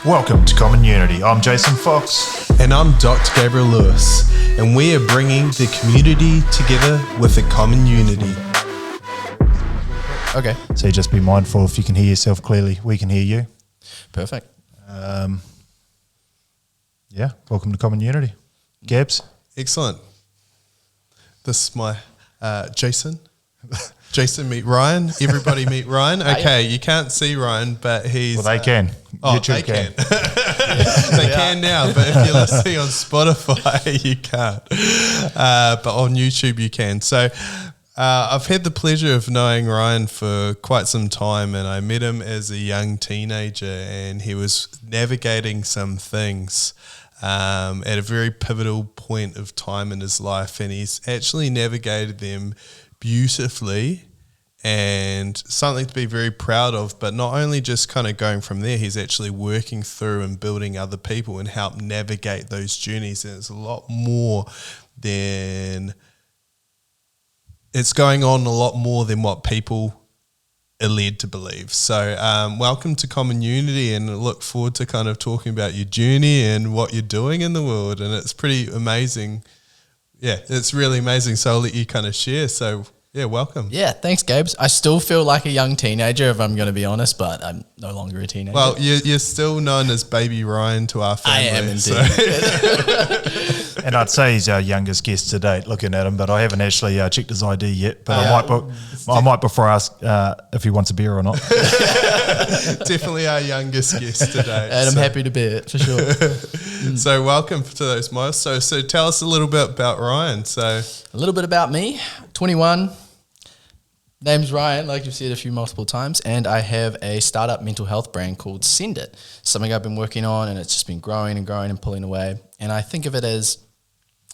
Welcome to Common Unity. I'm Jason Fox. And I'm Dr. Gabriel Lewis. And we are bringing the community together with a common unity. Okay. So just be mindful if you can hear yourself clearly, we can hear you. Perfect. Yeah, welcome to Common Unity. Gabs? Excellent. This is my Jason. Jason, meet Ryan. Everybody meet Ryan. Okay, you can't see Ryan, but he's... Well, they can. YouTube they can. They can now, but if you're listening on Spotify, you can't. But on YouTube, you can. So I've had the pleasure of knowing Ryan for quite some time, and I met him as a young teenager, and he was navigating some things at a very pivotal point of time in his life, and he's actually navigated them beautifully and something to be very proud of. But not only just kind of going from there, he's actually working through and building other people and help navigate those journeys. And it's a lot more than it's going on a lot more than what people are led to believe. So welcome to Common Unity, and I look forward to kind of talking about your journey and what you're doing in the world. And it's pretty amazing. Yeah, it's really amazing. So I'll let you kind of share. So yeah, welcome. Yeah, thanks, Gabes. I still feel like a young teenager, if I'm going to be honest, but I'm no longer a teenager. Well, you're still known as Baby Ryan to our family. I am indeed. So. And I'd say he's our youngest guest to date, looking at him, but I haven't actually checked his ID yet. But I might before I ask if he wants a beer or not. Definitely our youngest guest today. And I'm happy to be it, for sure. So welcome to those milestones. So tell us a little bit about Ryan. So a little bit about me, 21. Name's Ryan, like you've said a few multiple times, and I have a startup mental health brand called Cinder, something I've been working on, and it's just been growing and growing and pulling away. And I think of it as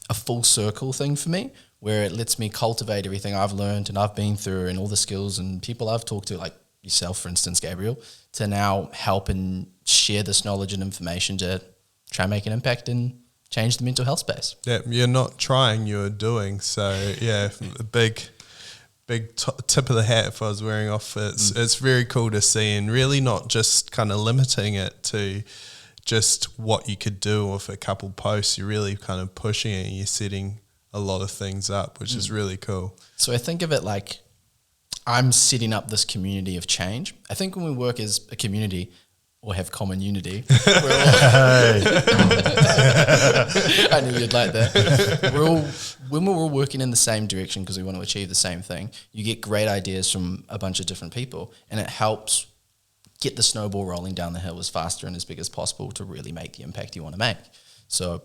a full circle thing for me, where it lets me cultivate everything I've learned and I've been through and all the skills and people I've talked to, like yourself, for instance, Gabriel, to now help and share this knowledge and information to try and make an impact and change the mental health space. yeah, you're not trying, you're doing. So yeah, a big tip of the hat if I was wearing off. It's very cool to see, and really not just kind of limiting it to just what you could do with a couple posts. You're really kind of pushing it, and you're setting a lot of things up, which is really cool. So I think of it like I'm setting up this community of change. I think when we work as a community or have common unity, I knew you'd like that. When we're all working in the same direction because we want to achieve the same thing, you get great ideas from a bunch of different people, and it helps get the snowball rolling down the hill as faster and as big as possible to really make the impact you want to make. So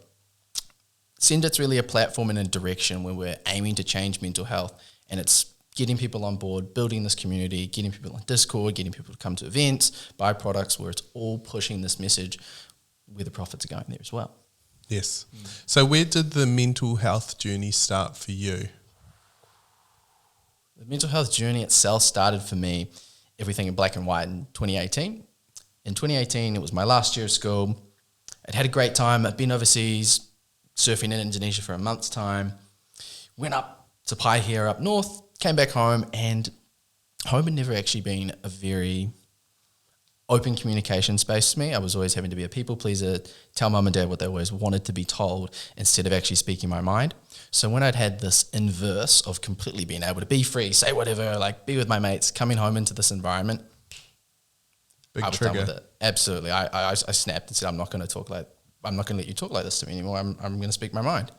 Cinder's really a platform and a direction where we're aiming to change mental health, and it's getting people on board, building this community, getting people on Discord, getting people to come to events, buy products, where it's all pushing this message where the profits are going there as well. Yes. So where did the mental health journey start for you? The mental health journey itself started for me, everything in black and white, in 2018. In 2018, it was my last year of school. I'd had a great time. I'd been overseas surfing in Indonesia for a month's time. Went up to Paihia up north, came back home, and home had never actually been a very open communication space to me. I was always having to be a people pleaser, tell mum and dad what they always wanted to be told instead of actually speaking my mind. So when I'd had this inverse of completely being able to be free, say whatever, like be with my mates, coming home into this environment, I was trigger. done with it. Absolutely. I snapped and said, I'm not going to let you talk like this to me anymore. I'm going to speak my mind.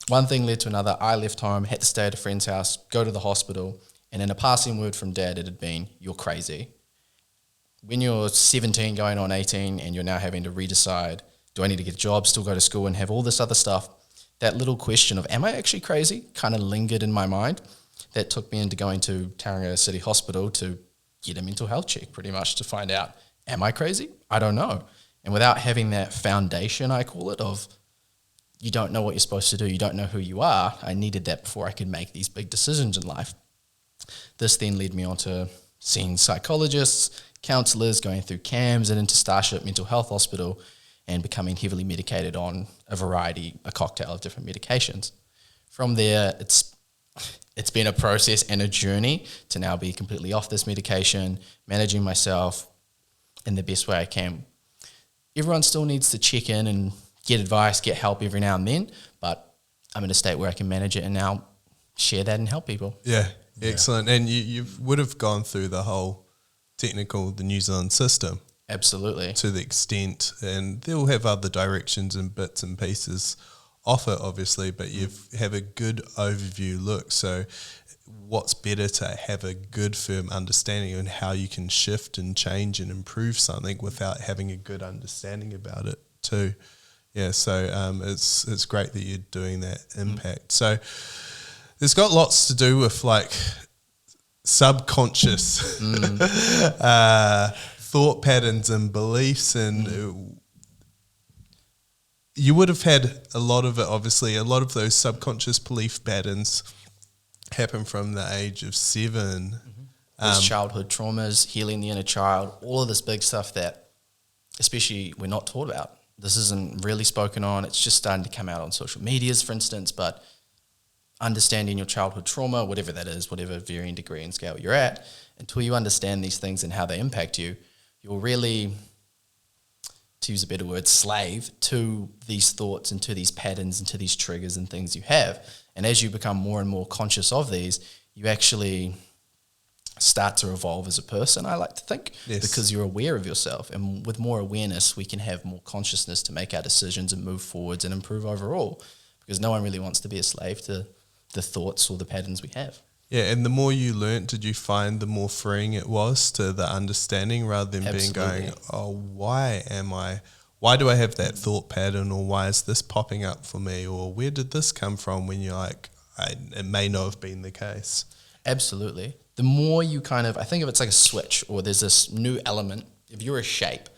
One thing led to another. I left home, had to stay at a friend's house, go to the hospital, and in a passing word from dad, it had been, "You're crazy." When you're 17 going on 18 and you're now having to redecide, do I need to get a job, still go to school and have all this other stuff? That little question of, am I actually crazy, kind of lingered in my mind. That took me into going to Tauranga City Hospital to get a mental health check, pretty much to find out, am I crazy? I don't know. And without having that foundation, I call it, of you don't know what you're supposed to do, you don't know who you are, I needed that before I could make these big decisions in life. This then led me on to seeing psychologists, counsellors, going through CAMS and into Starship Mental Health Hospital, and becoming heavily medicated on a cocktail of different medications. From there, it's been a process and a journey to now be completely off this medication, managing myself in the best way I can. everyone still needs to check in and get advice, get help every now and then, but I'm in a state where I can manage it and now share that and help people. Yeah, excellent. And you would have gone through the whole the New Zealand system. Absolutely. To the extent, and they'll have other directions and bits and pieces off it, obviously, but you have a good overview look. So what's better to have a good, firm understanding on how you can shift and change and improve something without having a good understanding about it too. Yeah, so it's great that you're doing that impact. So it's got lots to do with like subconscious thought patterns and beliefs, and you would have had a lot of it, obviously. A lot of those subconscious belief patterns happen from the age of 7. Those childhood traumas, healing the inner child, all of this big stuff that especially we're not taught about. This isn't really spoken on. It's just starting to come out on social medias, for instance, but understanding your childhood trauma, whatever that is, whatever varying degree and scale you're at, until you understand these things and how they impact you, you're really, to use a better word, slave to these thoughts and to these patterns and to these triggers and things you have. And as you become more and more conscious of these, you actually start to evolve as a person, I like to think, because you're aware of yourself. And with more awareness, we can have more consciousness to make our decisions and move forwards and improve overall, because no one really wants to be a slave to the thoughts or the patterns we have. Yeah, and the more you learnt, did you find the more freeing it was to the understanding, rather than being going, oh, why do I have that thought pattern, or why is this popping up for me, or where did this come from, when you're like, it may not have been the case. Absolutely. The more you I think of it's like a switch, or there's this new element. If you're a shape,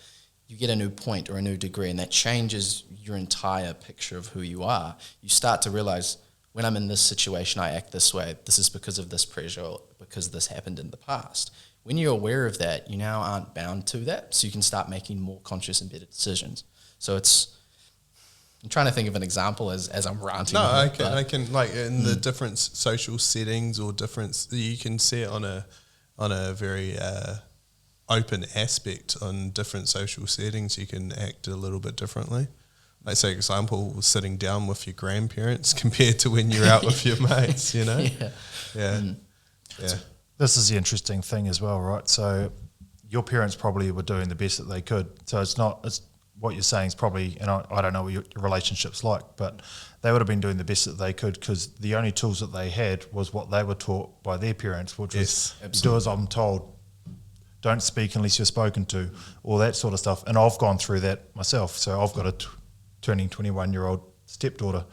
you get a new point or a new degree, and that changes your entire picture of who you are. You start to realize, when I'm in this situation, I act this way. This is because of this pressure, or because this happened in the past. When you're aware of that, you now aren't bound to that, so you can start making more conscious and better decisions. So I'm trying to think of an example as I'm ranting. No, I can like in the different social settings or you can see it on a very open aspect on different social settings. You can act a little bit differently. Like, say, example, sitting down with your grandparents compared to when you're out with your mates, you know? Yeah. This is the interesting thing as well, right? So your parents probably were doing the best that they could. So it's what you're saying is probably, and I don't know what your relationship's like, but they would have been doing the best that they could, because the only tools that they had was what they were taught by their parents, which was do as I'm told, don't speak unless you're spoken to, all that sort of stuff. And I've gone through that myself. So I've got a turning 21-year-old stepdaughter,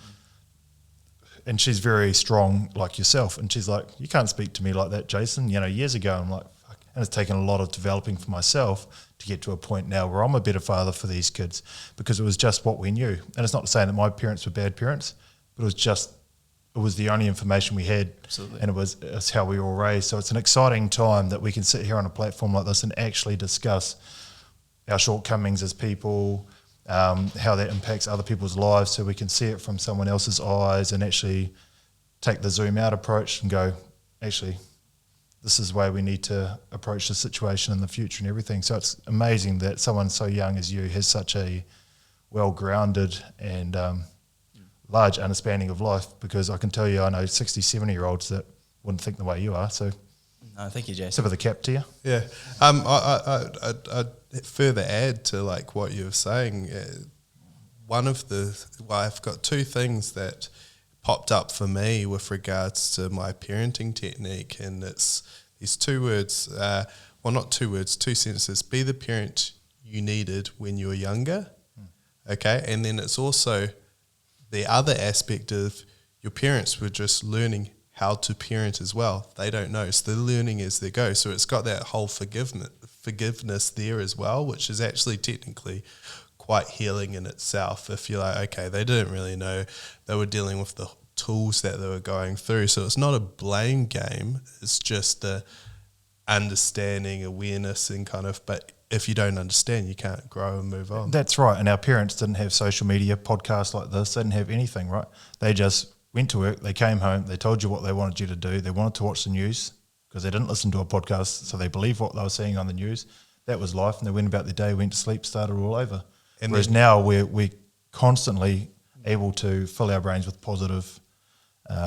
and she's very strong like yourself, and she's like, you can't speak to me like that, Jason. Years ago, I'm like, fuck. And it's taken a lot of developing for myself to get to a point now where I'm a better father for these kids, because it was just what we knew. And it's not saying that my parents were bad parents, but it was the only information we had. Absolutely. And it's how we were all raised. So it's an exciting time that we can sit here on a platform like this and actually discuss our shortcomings as people, how that impacts other people's lives, so we can see it from someone else's eyes and actually take the zoom out approach and go, actually, this is the way we need to approach the situation in the future and everything. So it's amazing that someone so young as you has such a well-grounded and large understanding of life, because I can tell you, I know 60, 70-year-olds that wouldn't think the way you are. So no, thank you, Jason. Tip of the cap to you. Yeah. I'd further add to like what you were saying. I've got two things that popped up for me with regards to my parenting technique, and it's these two words, not two words, two sentences: be the parent you needed when you were younger. Okay. And then it's also the other aspect of your parents were just learning how to parent as well. They don't know, so they're learning as they go. So it's got that whole forgiveness there as well, which is actually technically quite healing in itself. If you're like, okay, they didn't really know, they were dealing with the tools that they were going through. So it's not a blame game, it's just a understanding, awareness, and but if you don't understand, you can't grow and move on. That's right. And our parents didn't have social media, podcasts like this. They didn't have anything, right? They just went to work, they came home, they told you what they wanted you to do. They wanted to watch the news because they didn't listen to a podcast, so they believed what they were seeing on the news. That was life, and they went about their day, went to sleep, started all over. Whereas now we're constantly able to fill our brains with positive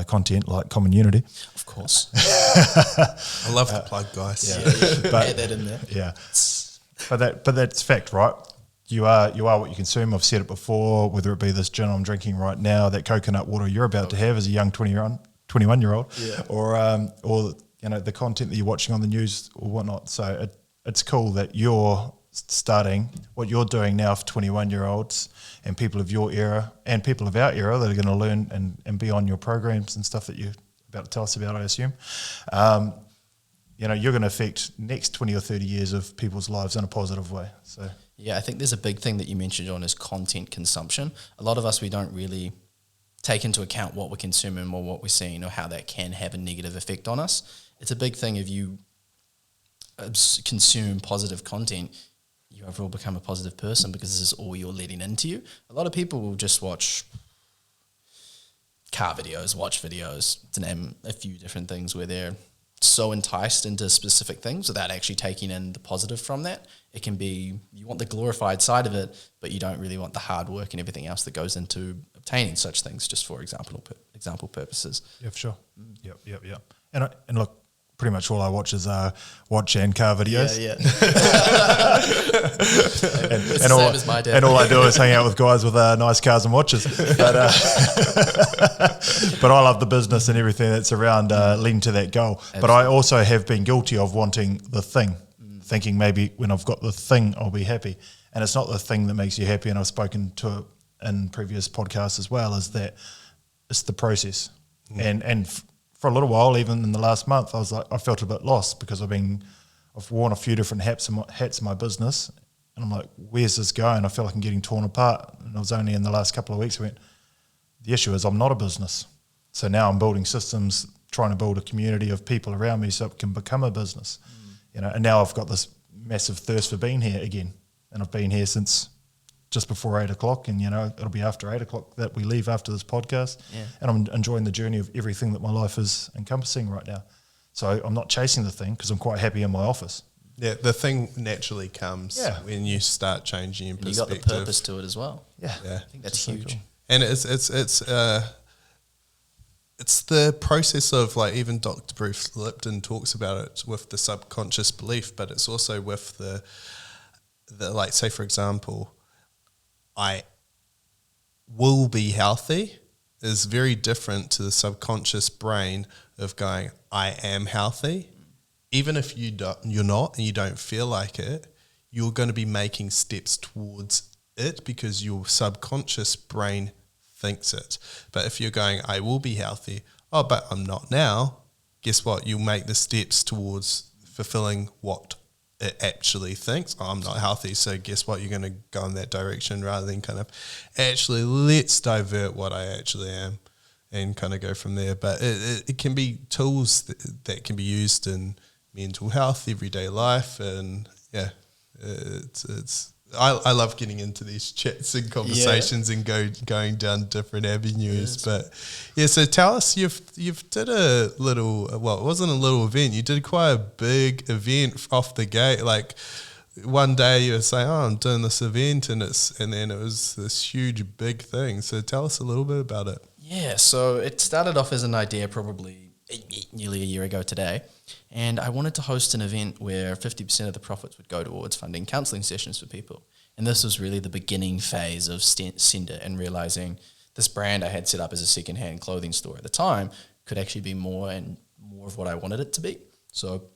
content like Common Unity. Of course. I love the plug, guys. Yeah. But- Add that in there. Yeah, but that's fact, right? You are what you consume. I've said it before. Whether it be this gin I'm drinking right now, that coconut water you're about to have as a young 21-year-old, or the content that you're watching on the news or whatnot. So it's cool that you're starting what you're doing now for 21-year-olds and people of your era and people of our era that are going to learn and be on your programs and stuff that you're about to tell us about, I assume. You're going to affect next 20 or 30 years of people's lives in a positive way. So Yeah, I think there's a big thing that you mentioned, John, is content consumption. A lot of us, we don't really take into account what we're consuming or what we're seeing or how that can have a negative effect on us. It's a big thing if you consume positive content, you overall become a positive person because this is all you're letting into you. A lot of people will just watch car videos, watch videos, to name a few different things where they're so enticed into specific things without actually taking in the positive from that. It can be, you want the glorified side of it, but you don't really want the hard work and everything else that goes into obtaining such things, just for example purposes. yeah, for sure. Yep. And look, pretty much all I watch is watch and car videos. Yeah. and all, same as my dad. and all I do is hang out with guys with nice cars and watches. But but I love the business and everything that's around leading to that goal. Absolutely. But I also have been guilty of wanting the thing, thinking maybe when I've got the thing, I'll be happy. And it's not the thing that makes you happy. And I've spoken to it in previous podcasts as well, is that it's the process. And for a little while, even in the last month, I felt a bit lost because I've worn a few different hats in my business, and I'm like, where's this going? I feel like I'm getting torn apart. And it was only in the last couple of weeks I went, the issue is I'm not a business. So now I'm building systems, trying to build a community of people around me so it can become a business. And now I've got this massive thirst for being here again, and I've been here since just before 8 o'clock, and it'll be after 8 o'clock that we leave after this podcast. And I'm enjoying the journey of everything that my life is encompassing right now. So I'm not chasing the thing because I'm quite happy in my office. Yeah, the thing naturally comes when you start changing your And you got perspective. the purpose to it as well. Yeah. I think that's So huge. cool. And it's the process of, like, even Dr. Bruce Lipton talks about it with the subconscious belief, but it's also with the like, say for example, I will be healthy is very different to the subconscious brain of going, I am healthy. Even if you're not and you don't feel like it, you're going to be making steps towards it because your subconscious brain thinks it. But if you're going, I will be healthy, but I'm not now, guess what? You'll make the steps towards fulfilling what it actually thinks. I'm not healthy, so guess what? You're going to go in that direction rather than kind of actually let's divert what I actually am and kind of go from there. But it can be tools that can be used in mental health, everyday life, and I love getting into these chats and conversations and going down different avenues. But so tell us, you've did a little, well, it wasn't a little event. You did quite a big event off the gate. Like one day you were saying, I'm doing this event, and then it was this huge big thing. So tell us a little bit about it. Yeah, so it started off as an idea probably nearly a year ago today, and I wanted to host an event where 50% of the profits would go towards funding counselling sessions for people. And this was really the beginning phase of Cinder, and realising this brand I had set up as a second-hand clothing store at the time could actually be more and more of what I wanted it to be. So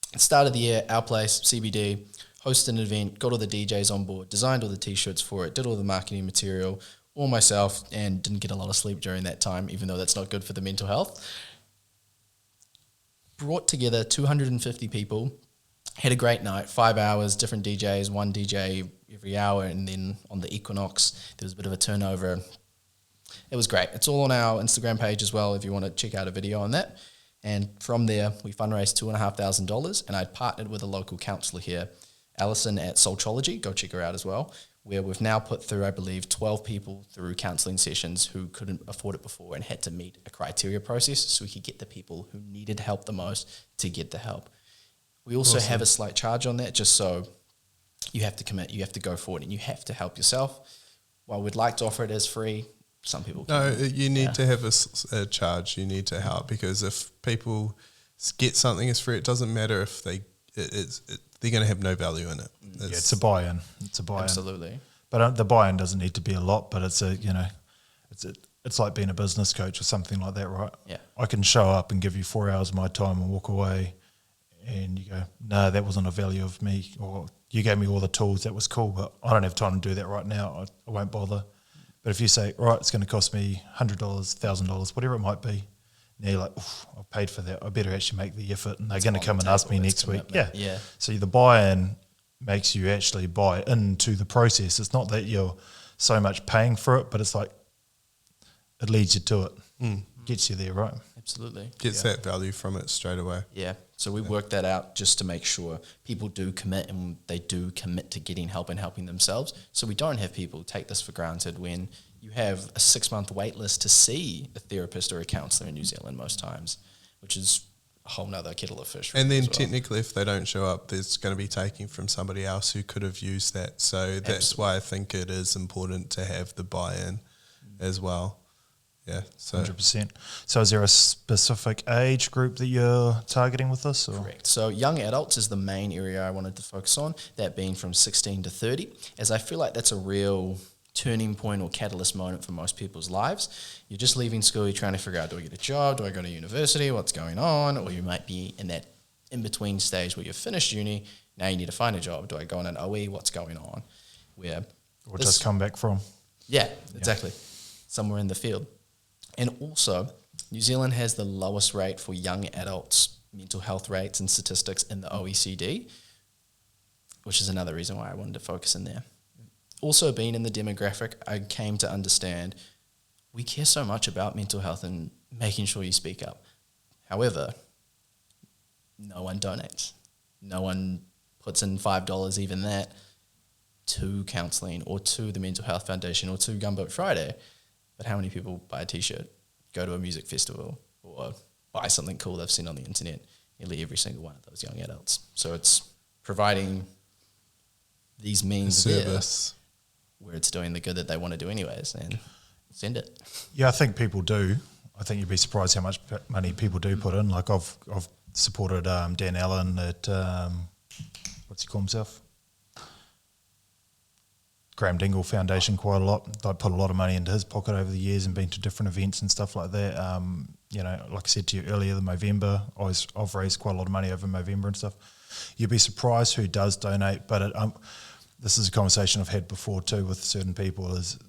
at the start of the year, our place, CBD, hosted an event, got all the DJs on board, designed all the T-shirts for it, did all the marketing material, all myself, and didn't get a lot of sleep during that time, even though that's not good for the mental health. Brought together 250 people, had a great night, 5 hours, different DJs, one DJ every hour, and then on the Equinox, there was a bit of a turnover. It was great. It's all on our Instagram page as well if you want to check out a video on that. And from there, we fundraised $2,500, and I'd partnered with a local counsellor here, Alison at Soultrology, go check her out as well, where we've now put through, I believe, 12 people through counselling sessions who couldn't afford it before and had to meet a criteria process so we could get the people who needed help the most to get the help. We also have a slight charge on that, just so you have to commit, you have to go forward, and you have to help yourself. While we'd like to offer it as free, some people No, can't. you need to have a charge. You need to help, because if people get something as free, it doesn't matter if they're going to have no value in it. It's a buy-in. It's a buy-in. Absolutely. But the buy-in doesn't need to be a lot, but it's it's like being a business coach or something like that, right? Yeah. I can show up and give you 4 hours of my time and walk away, and you go, no, that wasn't a value of me, or you gave me all the tools, that was cool, but I don't have time to do that right now. I won't bother. But if you say, right, it's going to cost me $100, $1,000, whatever it might be, now you're like, I've paid for that. I better actually make the effort, and they're going to come and ask me next week. Yeah. So the buy-in makes you actually buy into the process. It's not that you're so much paying for it, but it's like it leads you to it, gets you there, right? Absolutely. Gets that value from it straight away. Yeah. So we work that out just to make sure people do commit, and they do commit to getting help and helping themselves. So we don't have people take this for granted when you have a 6-month wait list to see a therapist or a counsellor in New Zealand most times, which is a whole nother kettle of fish. And then as well. technically, if they don't show up, there's going to be taking from somebody else who could have used that. So that's why I think it is important to have the buy-in as well. Yeah, so 100%. So is there a specific age group that you're targeting with this? Or? Correct. So young adults is the main area I wanted to focus on, that being from 16 to 30, as I feel like that's a real turning point or catalyst moment for most people's lives. You're just leaving school, you're trying to figure out, do I get a job, do I go to university, what's going on? Or you might be in that in-between stage where you've finished uni, now you need to find a job. Do I go on an OE, what's going on? Or just come back from. Yeah, exactly. Somewhere in the field. And also, New Zealand has the lowest rate for young adults' mental health rates and statistics in the OECD, which is another reason why I wanted to focus in there. Also, being in the demographic, I came to understand we care so much about mental health and making sure you speak up. However, no one donates. No one puts in $5, even that, to counselling or to the Mental Health Foundation or to Gumboat Friday. But how many people buy a T-shirt, go to a music festival, or buy something cool they've seen on the internet? Nearly every single one of those young adults. So it's providing these means service where it's doing the good that they want to do anyways, and send it. Yeah, I think people do. I think you'd be surprised how much money people do put in. Like I've supported Dan Allen at, what's he call himself? Graham Dingle Foundation quite a lot. I put a lot of money into his pocket over the years and been to different events and stuff like that. Like I said to you earlier, the Movember, I've raised quite a lot of money over Movember and stuff. You'd be surprised who does donate, but this is a conversation I've had before too with certain people, is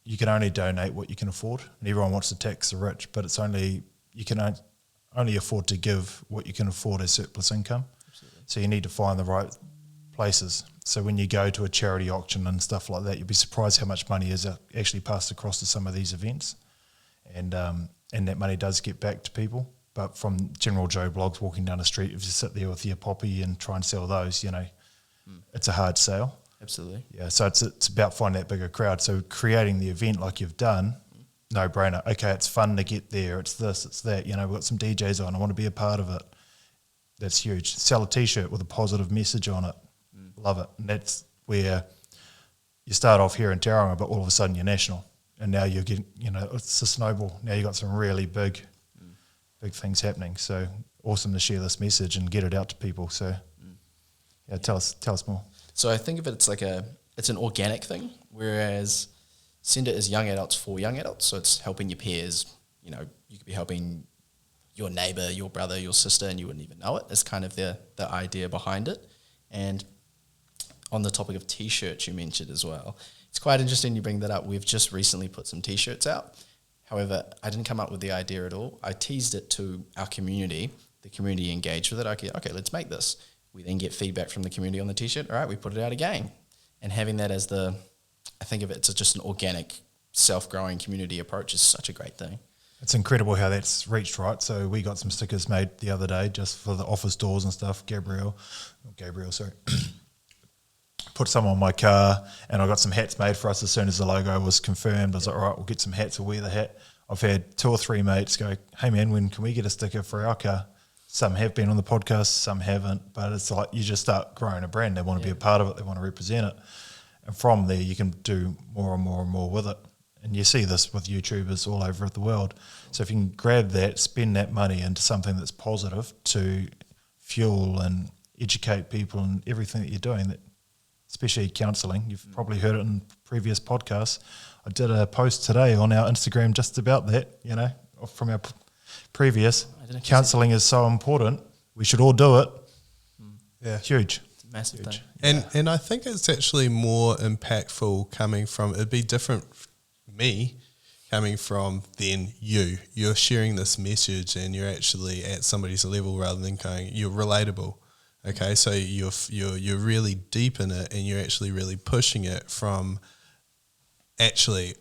you can only donate what you can afford, and everyone wants to tax the rich, but it's you can only afford to give what you can afford as surplus income. Absolutely. So you need to find the right places. So when you go to a charity auction and stuff like that, you'd be surprised how much money is actually passed across to some of these events, and that money does get back to people. But from general Joe blogs walking down the street, if you sit there with your poppy and try and sell those, it's a hard sale. Absolutely. Yeah, so it's about finding that bigger crowd. So creating the event like you've done, no brainer. Okay, it's fun to get there. It's this, it's that. We've got some DJs on. I want to be a part of it. That's huge. Sell a T-shirt with a positive message on it. Love it. And that's where you start off here in Tauranga, but all of a sudden you're national. And now you're getting, it's a snowball. Now you've got some really big things happening. So awesome to share this message and get it out to people. So yeah, tell us more. So I think of it, it's an organic thing, whereas Cinder is young adults for young adults. So it's helping your peers. You could be helping your neighbour, your brother, your sister, and you wouldn't even know it. It's kind of the idea behind it. And on the topic of T-shirts you mentioned as well, it's quite interesting you bring that up. We've just recently put some T-shirts out. However, I didn't come up with the idea at all. I teased it to our community. The community engaged with it. Okay, let's make this. We then get feedback from the community on the T-shirt. All right, we put it out again. And having that as I think of it, it's just an organic, self-growing community approach is such a great thing. It's incredible how that's reached, right? So we got some stickers made the other day just for the office doors and stuff. Gabriel, put some on my car, and I got some hats made for us as soon as the logo was confirmed. I was like, all right, we'll get some hats, we'll wear the hat. I've had 2 or 3 mates go, hey man, when can we get a sticker for our car? some have been on the podcast, some haven't, but it's like you just start growing a brand. They want to be a part of it. They want to represent it. And from there, you can do more and more and more with it. And you see this with YouTubers all over the world. So if you can grab that, spend that money into something that's positive to fuel and educate people and everything that you're doing, that, especially counselling. You've probably heard it in previous podcasts. I did a post today on our Instagram just about that, you know, from our previous. Counselling is so important. We should all do it. Yeah. Huge. It's a massive thing. And I think it's actually more impactful coming from, it'd be different me coming from then you. You're sharing this message and you're actually at somebody's level rather than going, you're relatable. Okay, so you're really deep in it and you're actually really pushing it from actually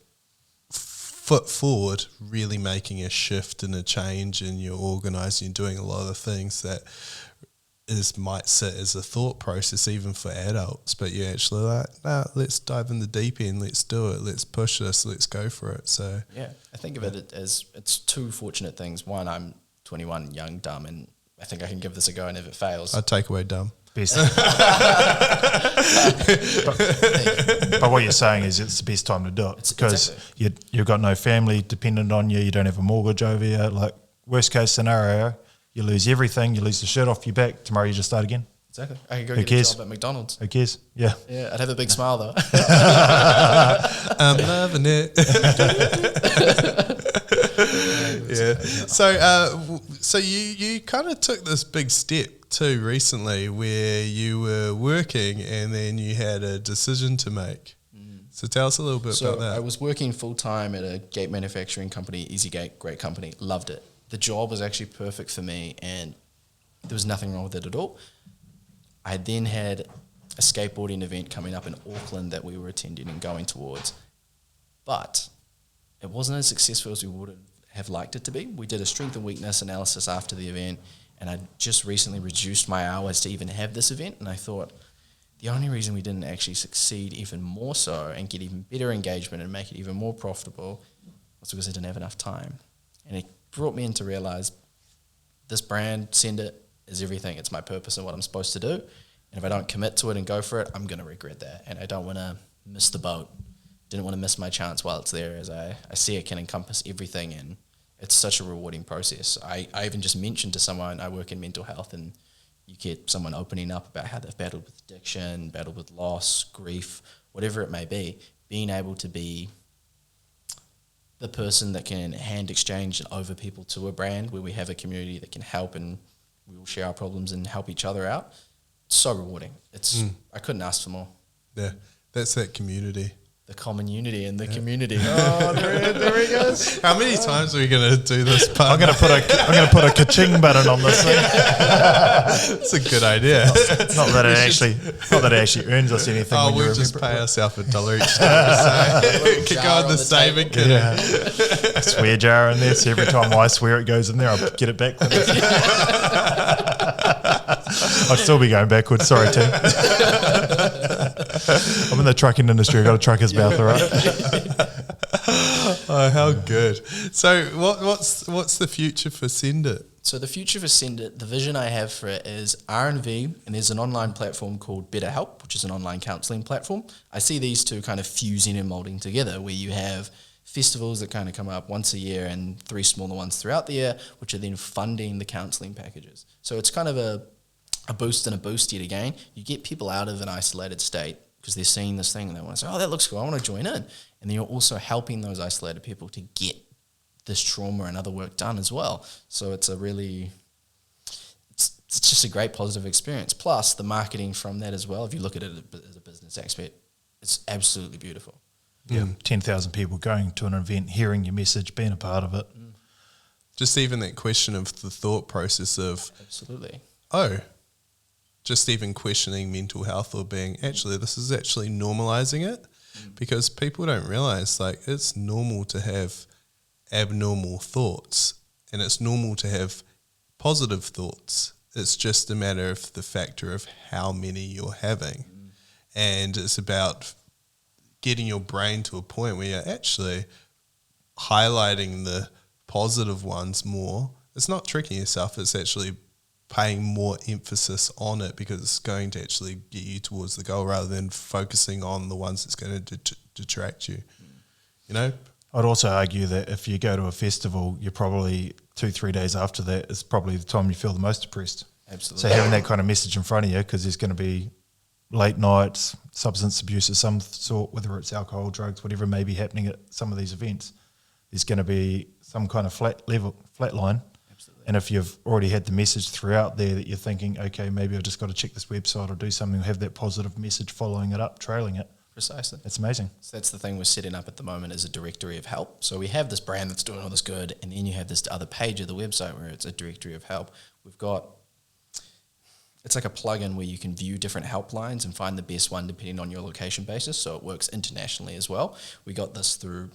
foot forward, really making a shift and a change, and you're organising and doing a lot of things that might sit as a thought process even for adults, but you're actually like, nah, let's dive in the deep end, let's do it, let's push this, let's go for it. So yeah, I think of it as it's two fortunate things. One, I'm 21, young, dumb, and I think I can give this a go, and if it fails, I'd take away dumb. Best. but what you're saying is it's the best time to do it because you've got no family dependent on you. You don't have a mortgage over you. Like worst case scenario, you lose everything. You lose the shirt off your back. Tomorrow you just start again. Exactly. I could go get a job at McDonald's. Who cares? Yeah. Yeah, I'd have a big smile though. I'm loving it. Yeah. So you kind of took this big step too recently where you were working and then you had a decision to make. So tell us a little bit about that. I was working full time at a gate manufacturing company, EasyGate, great company, loved it. The job was actually perfect for me and there was nothing wrong with it at all. I then had a skateboarding event coming up in Auckland that we were attending and going towards, but it wasn't as successful as we would have liked it to be. We did a strength and weakness analysis after the event, and I just recently reduced my hours to even have this event, and I thought the only reason we didn't actually succeed even more so and get even better engagement and make it even more profitable was because I didn't have enough time. And it brought me in to realize this brand, Cinder, is everything. It's my purpose and what I'm supposed to do. And if I don't commit to it and go for it, I'm going to regret that. And I don't want to miss the boat. Didn't want to miss my chance while it's there, as I see it can encompass everything, and it's such a rewarding process. I even just mentioned to someone, I work in mental health, and you get someone opening up about how they've battled with addiction, battled with loss, grief, whatever it may be, being able to be the person that can hand exchange over people to a brand where we have a community that can help and we will share our problems and help each other out. It's so rewarding. I couldn't ask for more. Yeah, that's that community. The common unity in the community. Oh, there he goes. How many times are we going to do this part? I'm going to put a ka-ching button on this thing. That's a good idea. Not that it actually earns us anything. Oh, we'll just pay ourselves $1 each time. So could go in the saving kit. Yeah. A swear jar in there, so every time I swear it goes in there, I'll get it back. I'd still be going backwards. Sorry, team. I'm in the trucking industry. I've got a trucker's mouth, all right? Oh, how good. So what's the future for Cinder? So the future for Cinder, the vision I have for it is R&V, and there's an online platform called BetterHelp, which is an online counselling platform. I see these two kind of fusing and moulding together, where you have festivals that kind of come up once a year and 3 smaller ones throughout the year, which are then funding the counselling packages. So it's kind of a boost and a boost yet again. You get people out of an isolated state because they're seeing this thing and they want to say, oh, that looks cool, I want to join in. And then you're also helping those isolated people to get this trauma and other work done as well. So it's it's just a great positive experience. Plus the marketing from that as well, if you look at it as a business aspect, it's absolutely beautiful. Yeah, 10,000 people going to an event, hearing your message, being a part of it. Just even that question of the thought process of, absolutely. Oh, just even questioning mental health or being, actually, this is actually normalizing it, because people don't realize, like, it's normal to have abnormal thoughts and it's normal to have positive thoughts. It's just a matter of the factor of how many you're having. And it's about getting your brain to a point where you're actually highlighting the positive ones more. It's not tricking yourself. It's actually paying more emphasis on it because it's going to actually get you towards the goal rather than focusing on the ones that's going to detract you. You know? I'd also argue that if you go to a festival, you're probably 2-3 days after that is probably the time you feel the most depressed. Absolutely. So having that kind of message in front of you, because there's going to be late nights, substance abuse of some sort, whether it's alcohol, drugs, whatever may be happening at some of these events, there's going to be some kind of flat line. Absolutely. And if you've already had the message throughout there that you're thinking, okay, maybe I've just got to check this website or do something, or have that positive message following it up, trailing it. Precisely. It's amazing. So that's the thing we're setting up at the moment is a directory of help. So we have this brand that's doing all this good, and then you have this other page of the website where it's a directory of help. We've got, it's like a plugin where you can view different helplines and find the best one depending on your location basis. So it works internationally as well. We got this through,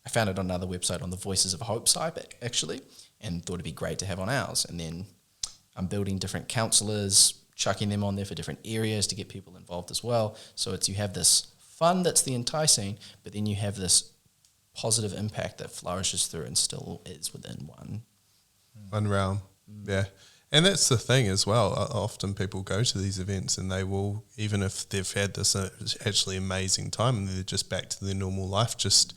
I found it on another website on the Voices of Hope site actually, and thought it'd be great to have on ours. And then I'm building different counsellors, chucking them on there for different areas to get people involved as well. So it's, you have this fun that's the enticing, but then you have this positive impact that flourishes through and still is within one realm. Yeah. And that's the thing as well. Often people go to these events and they will, even if they've had this actually amazing time and they're just back to their normal life, just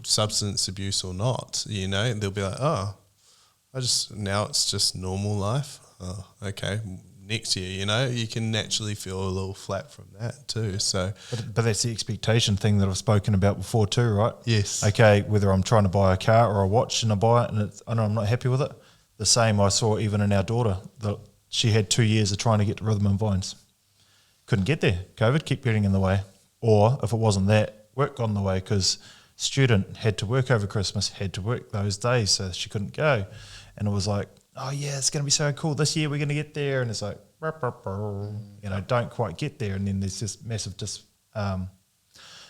substance abuse or not, you know, and they'll be like, oh, now it's just normal life. Oh, okay. Next year, you know, you can naturally feel a little flat from that too. So, but that's the expectation thing that I've spoken about before too, right? Yes. Okay, whether I'm trying to buy a car or a watch and I buy it and I'm not happy with it. The same I saw even in our daughter, that she had 2 years of trying to get to Rhythm and Vines. Couldn't get there. COVID kept getting in the way. Or if it wasn't that, work got in the way because student had to work over Christmas, had to work those days, so she couldn't go. And it was like, oh yeah, it's going to be so cool. This year we're going to get there. And it's like, you know, don't quite get there. And then there's this massive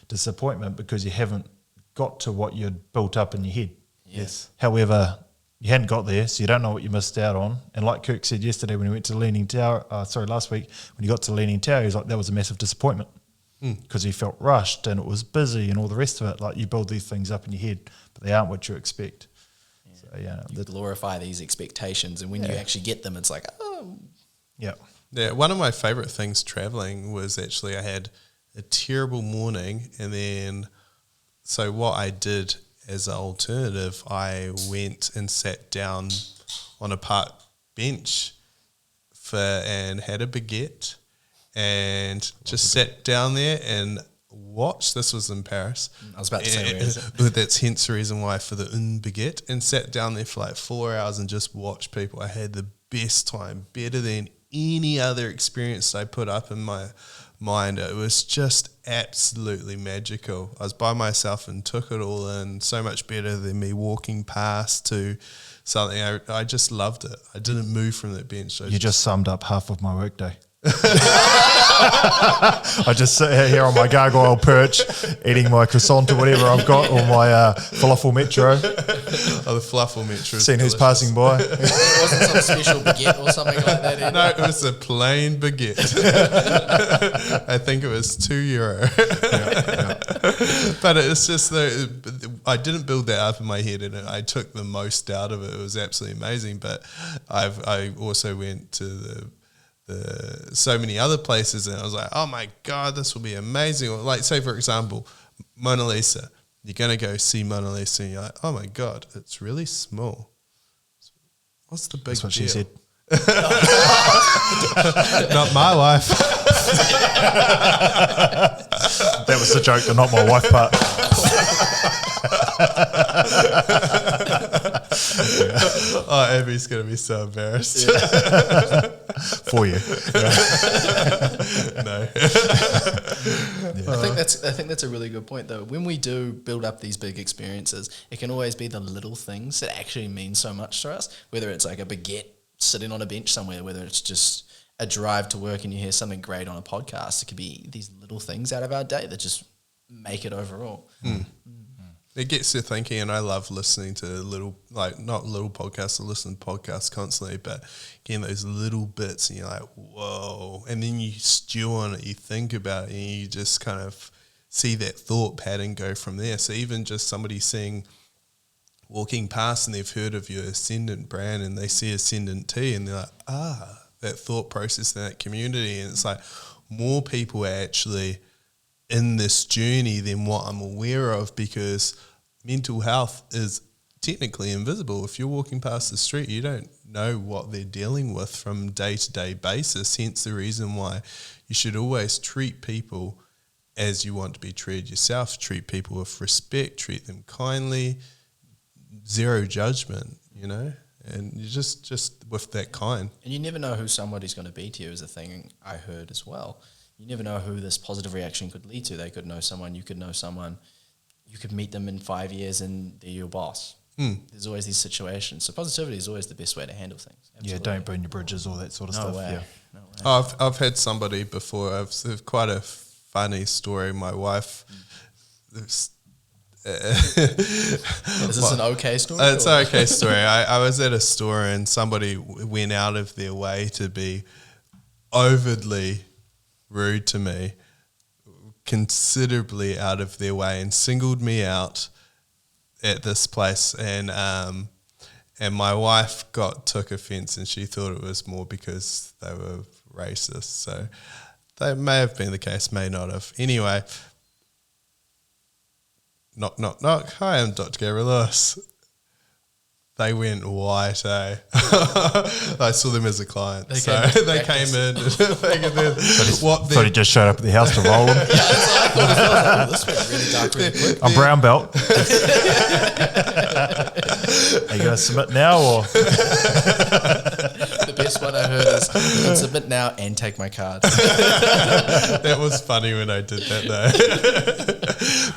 disappointment because you haven't got to what you'd built up in your head. Yes. However, you hadn't got there, so you don't know what you missed out on. And like Kirk said yesterday when he went to Leaning Tower, last week, when he got to Leaning Tower, he was like, that was a massive disappointment because he felt rushed and it was busy and all the rest of it. Like you build these things up in your head, but they aren't what you expect. So, yeah, you glorify these expectations, and when you actually get them, it's like, oh. Yeah. Yeah, one of my favourite things travelling was actually I had a terrible morning, and then so what I did as an alternative, I went and sat down on a park bench and had a baguette and just sat down there and watched. This was in Paris. I was about to say, where is it? That's hence the reason why for the baguette, and sat down there for like 4 hours and just watched people. I had the best time, better than any other experience I put up in my mind. It was just absolutely magical. I was by myself and took it all in, so much better than me walking past to something. I just loved it. I didn't move from that bench. You just summed up half of my workday. I just sit here on my gargoyle perch eating my croissant or whatever I've got, or my falafel metro. Oh, the falafel metro. Seeing who's passing by. It wasn't some special baguette or something like that either. No, it was a plain baguette. I think it was €2. But it's just I didn't build that up in my head, and I took the most out of it. It was absolutely amazing. But I also went to so many other places, and I was like, oh my God, this will be amazing. Or like, say for example, Mona Lisa. You're going to go see Mona Lisa and you're like, oh my God, it's really small. What's the big That's what deal? she said. Not my wife. That was the joke, but not my wife part. Oh, Abby's going to be so embarrassed. For you. No. I think that's a really good point though. When we do build up these big experiences, it can always be the little things that actually mean so much to us, whether it's like a baguette sitting on a bench somewhere, whether it's just a drive to work and you hear something great on a podcast. It could be these little things out of our day that just make it overall. It gets you thinking, and I love listening to not little podcasts, I listen to podcasts constantly, but again, those little bits, and you're like, whoa. And then you stew on it, you think about it, and you just kind of see that thought pattern go from there. So even just somebody seeing walking past and they've heard of your Ascendant brand and they see Ascendant tea and they're like, that thought process in that community. And it's like more people are actually in this journey than what I'm aware of, because mental health is technically invisible. If you're walking past the street, you don't know what they're dealing with from day-to-day basis. Hence the reason why you should always treat people as you want to be treated yourself. Treat people with respect, treat them kindly, zero judgment, and you just with that kind. And you never know who somebody's going to be to you is a thing I heard as well. You never know who this positive reaction could lead to. They could know someone, you could know someone, you could meet them in 5 years and they're your boss. There's always these situations. So positivity is always the best way to handle things. Absolutely. Yeah, don't burn your bridges, all that sort of stuff. Way. Yeah. No way. I've had somebody before. I've quite a funny story. My wife. Is this an okay story? It's an okay story. I was at a store and somebody went out of their way to be overly rude to me, considerably out of their way, and singled me out at this place, and my wife took offence, and she thought it was more because they were racist. So that may have been the case, may not have. Anyway, knock, knock, knock. Hi, I'm Dr. Gabriel Lewis. They went white, eh? I saw them as a client. They came in. Thought he just showed up at the house to roll them. Yeah, that's what I thought as well. This went really dark really quick. I'm brown belt. Are you going to submit now or? The best one I heard is, you can submit now and take my card. That was funny when I did that though.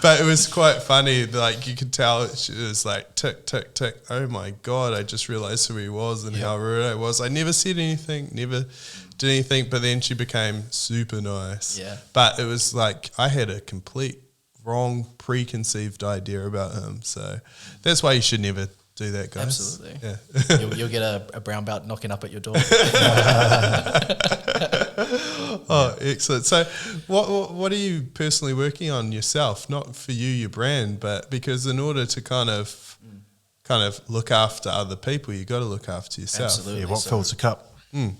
But it was quite funny. Like you could tell she was like tick, tick, tick. Oh my God, I just realised who he was and how rude I was. I never said anything, never did anything, but then she became super nice. Yeah. But it was like I had a complete wrong preconceived idea about him. So that's why you should never do that, guys. Absolutely. Yeah. You'll get a brown belt knocking up at your door. Oh, excellent. So what are you personally working on yourself? Not for you, your brand, but because in order to kind of look after other people, you got to look after yourself. Absolutely. Yeah, what fills the cup?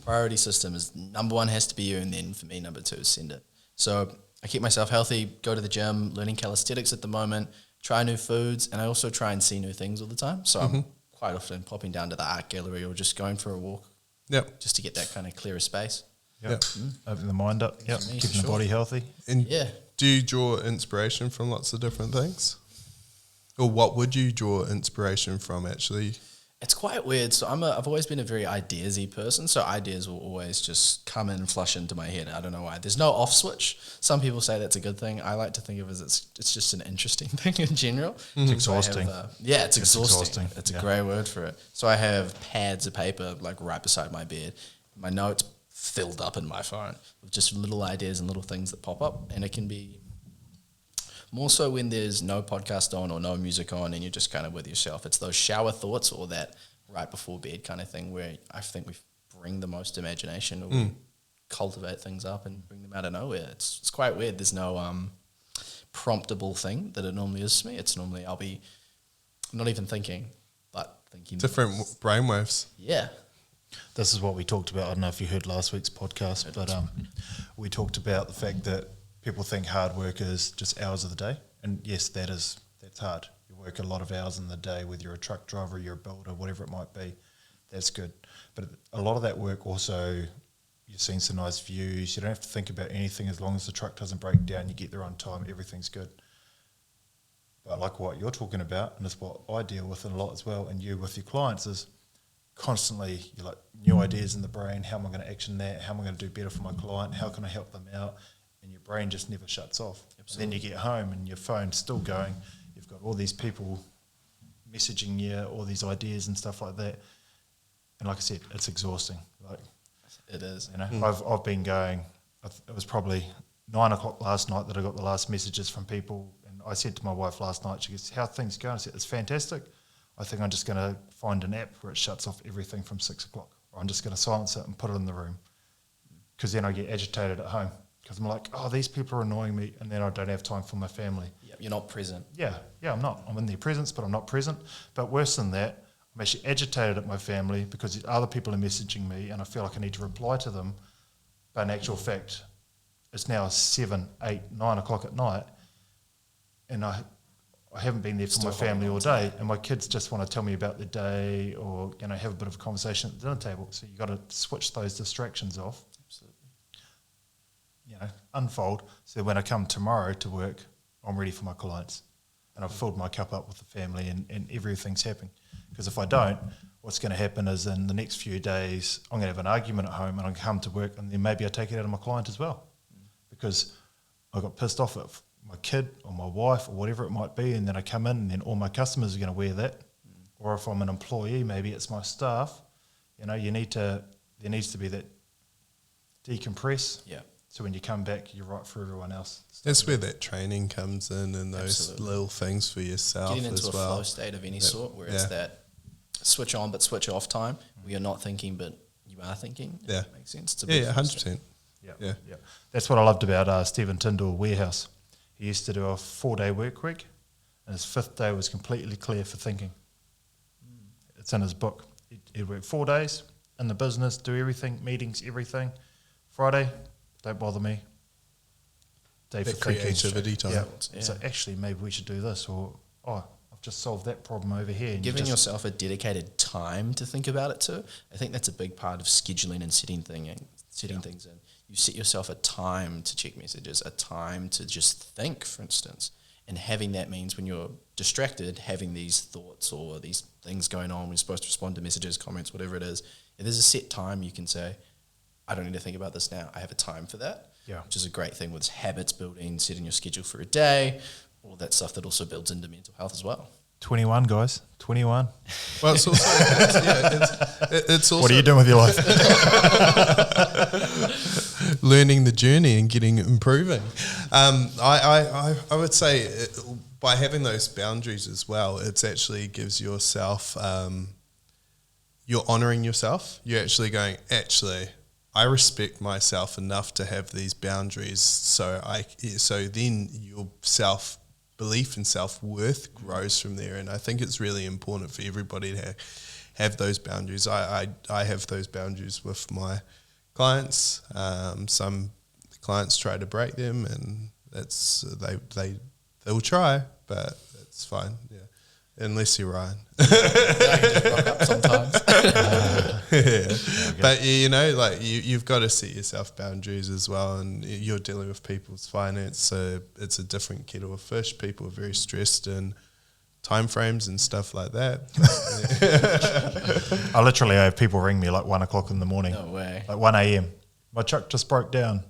Priority system is number one has to be you, and then for me, number two is Cinder. So I keep myself healthy, go to the gym, learning calisthenics at the moment, try new foods, and I also try and see new things all the time. So I'm quite often popping down to the art gallery or just going for a walk. Yep. Just to get that kind of clearer space. Yep. Open the mind up. Yep. Me, Keeping the body healthy. And Yeah. do you draw inspiration from lots of different things? Or what would you draw inspiration from actually? It's quite weird. So I've always been a very ideas-y person. So ideas will always just come in and flush into my head. I don't know why. There's no off switch. Some people say that's a good thing. I like to think of it as it's just an interesting thing in general. It's exhausting. It's exhausting. It's Yeah. a great word for it. So I have pads of paper like right beside my bed. My notes filled up in my phone with just little ideas and little things that pop up. And it can be more so when there's no podcast on or no music on and you're just kind of with yourself. It's those shower thoughts or that right before bed kind of thing where I think we bring the most imagination or we cultivate things up and bring them out of nowhere. It's quite weird. There's no promptable thing that it normally is to me. It's normally I'll be not even thinking, but thinking. Different brainwaves. Yeah. This is what we talked about. I don't know if you heard last week's podcast, but we talked about the fact that people think hard work is just hours of the day. And yes, that's hard. You work a lot of hours in the day, whether you're a truck driver, you're a builder, whatever it might be. That's good. But a lot of that work also, you're seeing some nice views. You don't have to think about anything as long as the truck doesn't break down, you get there on time, everything's good. But like what you're talking about, and it's what I deal with a lot as well, and you with your clients is constantly you're like new ideas in the brain. How am I going to action that? How am I going to do better for my client? How can I help them out? And your brain just never shuts off. Absolutely. And then you get home and your phone's still going. You've got all these people messaging you, all these ideas and stuff like that. And like I said, it's exhausting. Like It is. You know, I've been going. It was probably 9 o'clock last night that I got the last messages from people. And I said to my wife last night, she goes, "How are things going?" I said, "It's fantastic. I think I'm just going to find an app where it shuts off everything from 6 o'clock. Or I'm just going to silence it and put it in the room. Because then I get agitated at home because I'm like, oh, these people are annoying me, and then I don't have time for my family. Yeah, you're not present. Yeah, I'm not. I'm in their presence, but I'm not present. But worse than that, I'm actually agitated at my family because other people are messaging me, and I feel like I need to reply to them. But in actual fact, it's now 7, 8, 9 o'clock at night, and I haven't been there for my family all day, and my kids just want to tell me about their day or, you know, have a bit of a conversation at the dinner table. So you've got to switch those distractions off. Absolutely. You know, unfold. So when I come tomorrow to work, I'm ready for my clients, and I've filled my cup up with the family, and everything's happening. Because if I don't, what's going to happen is in the next few days, I'm going to have an argument at home, and I'll come to work, and then maybe I take it out on my client as well, because I got pissed off at my kid or my wife or whatever it might be, and then I come in, and then all my customers are going to wear that. Or if I'm an employee, maybe it's my staff. You know, there needs to be that decompress. Yeah. So when you come back, you're right for everyone else. That's where that training comes in, and those Absolutely. little things for yourself Getting into as a well. flow state of any sort, where it's that switch on but switch off time, where you're not thinking but you are thinking. Yeah. That makes sense. It's a big 100%. Yeah. That's what I loved about Stephen Tyndall Warehouse. He used to do a 4-day work week, and his 5th day was completely clear for thinking. It's in his book. He'd work 4 days in the business, do everything, meetings, everything. Friday, don't bother me. Day That for thinking. creativity time. Yeah. So actually, maybe we should do this, or I've just solved that problem over here. And Giving yourself a dedicated time to think about it too. I think that's a big part of scheduling and setting things in. You set yourself a time to check messages, a time to just think, for instance. And having that means when you're distracted, having these thoughts or these things going on when you're supposed to respond to messages, comments, whatever it is, if there's a set time you can say, I don't need to think about this now. I have a time for that. Yeah. Which is a great thing with habits building, setting your schedule for a day, all that stuff that also builds into mental health as well. 21, guys. 21. Well, it's also, it's also What are you doing with your life? learning the journey and improving. I would say by having those boundaries as well, it's actually gives yourself, you're honouring yourself. You're actually going, I respect myself enough to have these boundaries. So then your self-belief and self-worth grows from there. And I think it's really important for everybody to have those boundaries. I have those boundaries with my clients. Some clients try to break them, and they'll try, but it's fine. Yeah, unless you're Ryan. Sometimes. But you know, like you've got to set yourself boundaries as well, and you're dealing with people's finance, so it's a different kettle of fish. People are very stressed in time frames and stuff like that. I literally have people ring me like 1 o'clock in the morning. No way. Like 1 a.m. My truck just broke down.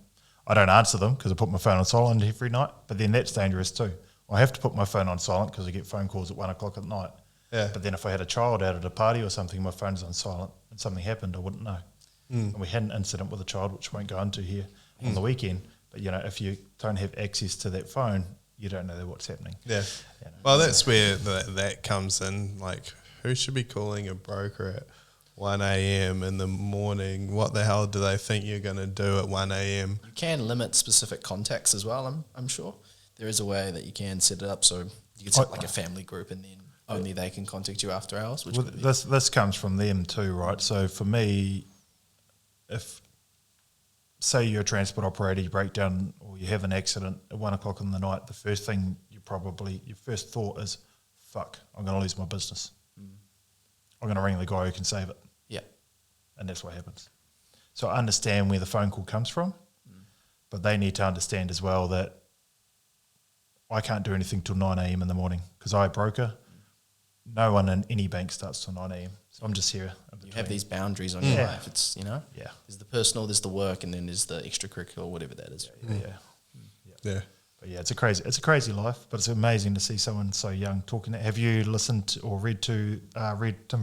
I don't answer them because I put my phone on silent every night, but then that's dangerous too. I have to put my phone on silent because I get phone calls at 1 o'clock at night. Yeah. But then if I had a child out at a party or something, my phone's on silent and something happened, I wouldn't know. And we had an incident with a child, which I won't go into here, on the weekend. But, you know, if you don't have access to that phone, you don't know what's happening. Yeah. You know, Well, that's where that comes in. Like, who should be calling a broker at 1 a.m. in the morning? What the hell do they think you're going to do at 1 a.m.? You can limit specific contacts as well, I'm sure. There is a way that you can set it up so you can set like a family group and then only they can contact you after hours. Which would be this comes from them too, right? So for me, if say you're a transport operator, you break down or you have an accident at 1 o'clock in the night, the first thing your first thought is, fuck, I'm going to lose my business. I'm going to ring the guy who can save it. Yeah. And that's what happens. So I understand where the phone call comes from, but they need to understand as well that I can't do anything till 9 a.m. in the morning because I'm a broker. No one in any bank starts till 9 a.m. So I'm just here. You have these boundaries on your life. It's, you know, Yeah. there's the personal, there's the work, and then there's the extracurricular, whatever that is. Yeah. Yeah. But yeah, it's a crazy life, but it's amazing to see someone so young talking. Have you listened to or read Tim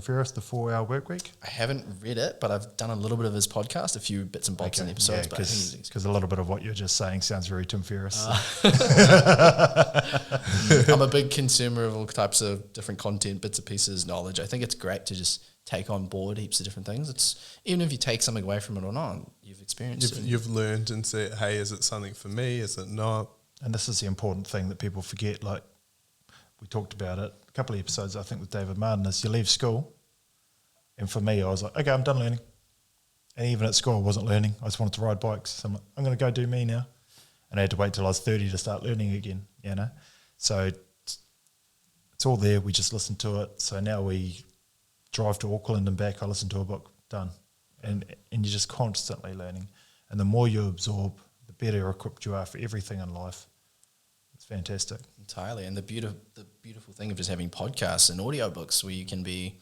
Ferriss, The 4-Hour Workweek? I haven't read it, but I've done a little bit of his podcast, a few bits and bobs in the episodes. Yeah, but I think because a little bit of what you're just saying sounds very Tim Ferriss. I'm a big consumer of all types of different content, bits and pieces, knowledge. I think it's great to just take on board heaps of different things. It's even if you take something away from it or not, you've experienced it. You've learned and said, hey, is it something for me? Is it not? And this is the important thing that people forget. Like we talked about it a couple of episodes, I think, with David Martin, is you leave school. And for me, I was like, okay, I'm done learning. And even at school, I wasn't learning. I just wanted to ride bikes. So I'm like, I'm going to go do me now. And I had to wait till I was 30 to start learning again, you know. So it's all there. We just listen to it. So now we drive to Auckland and back. I listen to a book, done. And you're just constantly learning. And the more you absorb, the better equipped you are for everything in life. It's fantastic. Entirely. And the beautiful thing of just having podcasts and audiobooks where you can be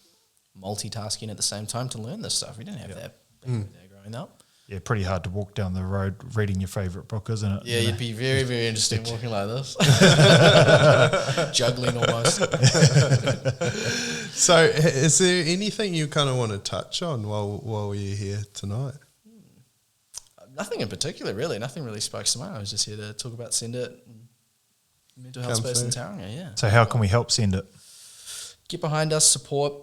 multitasking at the same time to learn this stuff. We didn't have that back in the day growing up. Yeah, pretty hard to walk down the road reading your favourite book, isn't it? Yeah, you'd be very, very interesting walking like this. Juggling almost. So is there anything you kind of want to touch on while you're here tonight? Nothing in particular, really. Nothing really spoke to mind. I was just here to talk about Cinder and mental health space in Tauranga, yeah. So how can we help send it? Get behind us, support,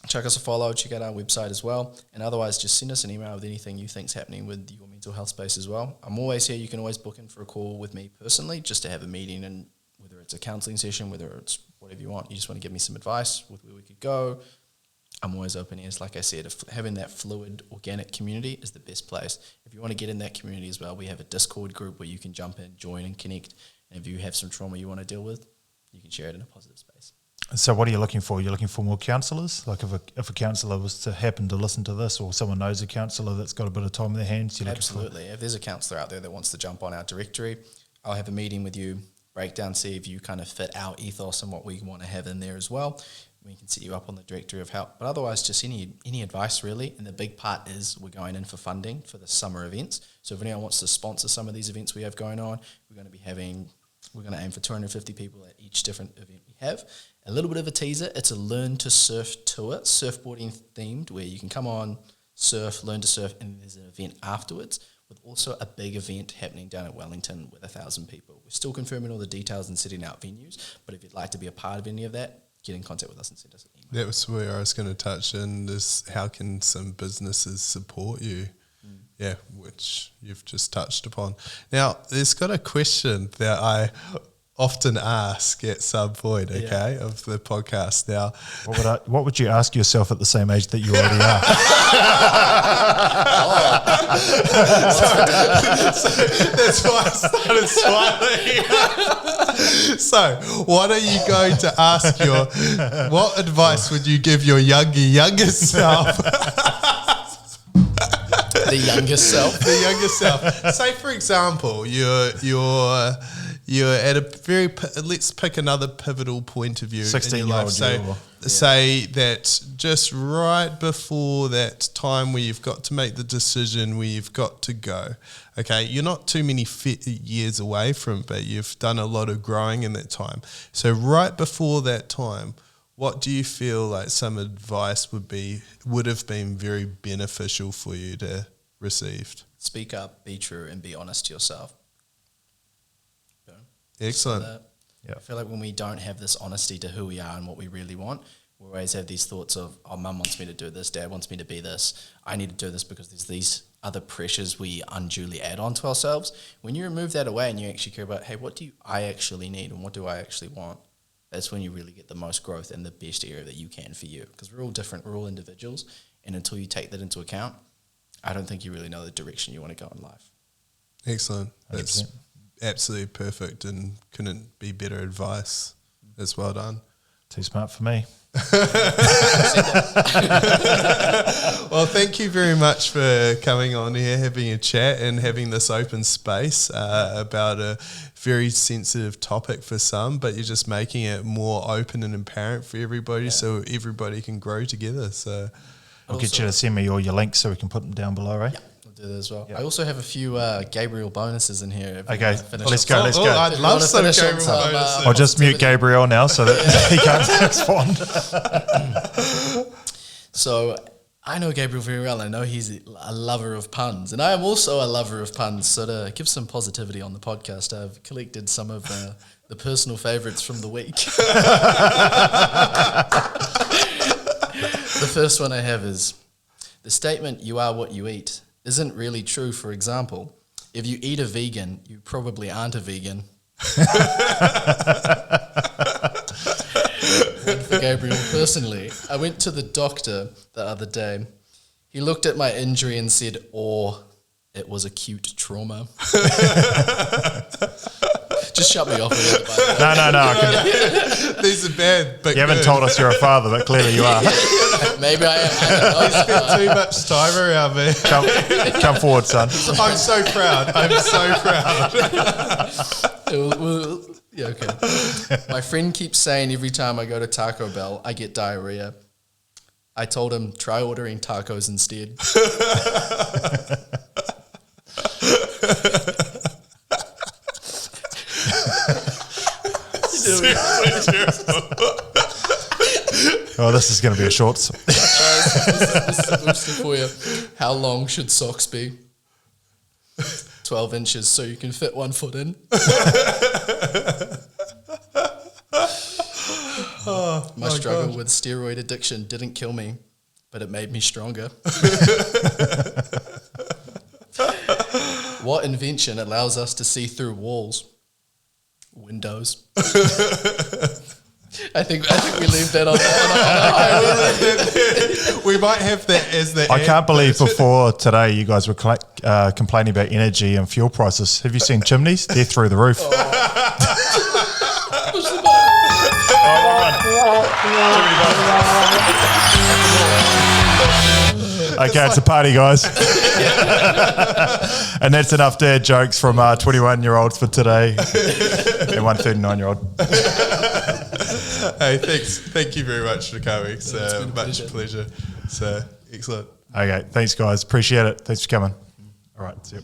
check us a follow, check out our website as well. And otherwise, just send us an email with anything you think's happening with your mental health space as well. I'm always here. You can always book in for a call with me personally, just to have a meeting, and whether it's a counselling session, whether it's whatever you want, you just want to give me some advice with where we could go. I'm always open ears. Like I said, having that fluid, organic community is the best place. If you want to get in that community as well, we have a Discord group where you can jump in, join and connect. And if you have some trauma you want to deal with, you can share it in a positive space. So what are you looking for? You're looking for more counsellors? Like if a counsellor was to happen to listen to this, or someone knows a counsellor that's got a bit of time in their hands? Absolutely. If there's a counsellor out there that wants to jump on our directory, I'll have a meeting with you, break down, see if you kind of fit our ethos and what we want to have in there as well. We can set you up on the directory of help. But otherwise, just any advice really. And the big part is we're going in for funding for the summer events. So if anyone wants to sponsor some of these events we have going on, we're going to aim for 250 people at each different event we have. A little bit of a teaser, it's a learn to surf tour, surfboarding themed, where you can come on, surf, learn to surf, and there's an event afterwards with also a big event happening down at Wellington with 1,000 people. We're still confirming all the details and setting out venues, but if you'd like to be a part of any of that, get in contact with us and send us an email. That was where I was going to touch in, is how can some businesses support you? Yeah, which you've just touched upon. Now, there's got a question that I often ask at some point, okay, of the podcast. Now, what would you ask yourself at the same age that you already are? so that's why I started smiling. So, what are you going to ask what advice would you give your younger self? The youngest self. The youngest self. Say, for example, you're at a very, let's pick another pivotal point of view in your life. Say that just right before that time where you've got to make the decision, where you've got to go. Okay, you're not too many years away from it, but you've done a lot of growing in that time. So right before that time, what do you feel like some advice would have been very beneficial for you to receive? Speak up, be true, and be honest to yourself. Excellent. I feel like when we don't have this honesty to who we are and what we really want, we always have these thoughts of, oh, mum wants me to do this, dad wants me to be this, I need to do this because there's these other pressures we unduly add on to ourselves. When you remove that away and you actually care about, hey, what do I actually need and what do I actually want? That's when you really get the most growth and the best area that you can for you. Because we're all different, we're all individuals, and until you take that into account, I don't think you really know the direction you want to go in life. Excellent. That's 100%. Absolutely perfect, and couldn't be better advice. That's well done. Too smart for me. Well, thank you very much for coming on here, having a chat and having this open space about a very sensitive topic for some, but you're just making it more open and apparent for everybody, so everybody can grow together. So I'll get you to send me all your links so we can put them down below, right? Yeah. Do that as well. Yep. I also have a few Gabriel bonuses in here. Okay, let's go. I'd love some Gabriel bonuses. I'll just mute Gabriel now so that he can't respond. So I know Gabriel very well. I know he's a lover of puns, and I am also a lover of puns. So to give some positivity on the podcast, I've collected some of the personal favourites from the week. The first one I have is the statement, "You are what you eat," isn't really true. For example, if you eat a vegan, you probably aren't a vegan. One for Gabriel, personally, I went to the doctor the other day. He looked at my injury and said, it was acute trauma. Just shut me off with it, by the way. No. These are bad, but You haven't good. told us you're a father, but clearly you are. Maybe I am. I don't know. Spent too much time around me. Come forward, son. I'm so proud. I'm so proud. Yeah, okay. My friend keeps saying every time I go to Taco Bell, I get diarrhea. I told him, try ordering tacos instead. Oh, this is going to be a short. This is a booster for you. How long should socks be? 12 inches, so you can fit 1 foot in. My struggle with steroid addiction didn't kill me, but it made me stronger. What invention allows us to see through walls? Windows. I think we leave that on that. We might have that as the. I can't believe before today you guys were complaining about energy and fuel prices. Have you seen chimneys? They're through the roof. Okay, it's a party, guys. And that's enough dad jokes from 21-year-olds for today and one 39-year-old. Hey, thanks. Thank you very much for coming. It's been a much pleasure. So excellent. Okay, thanks, guys. Appreciate it. Thanks for coming. All right, see you.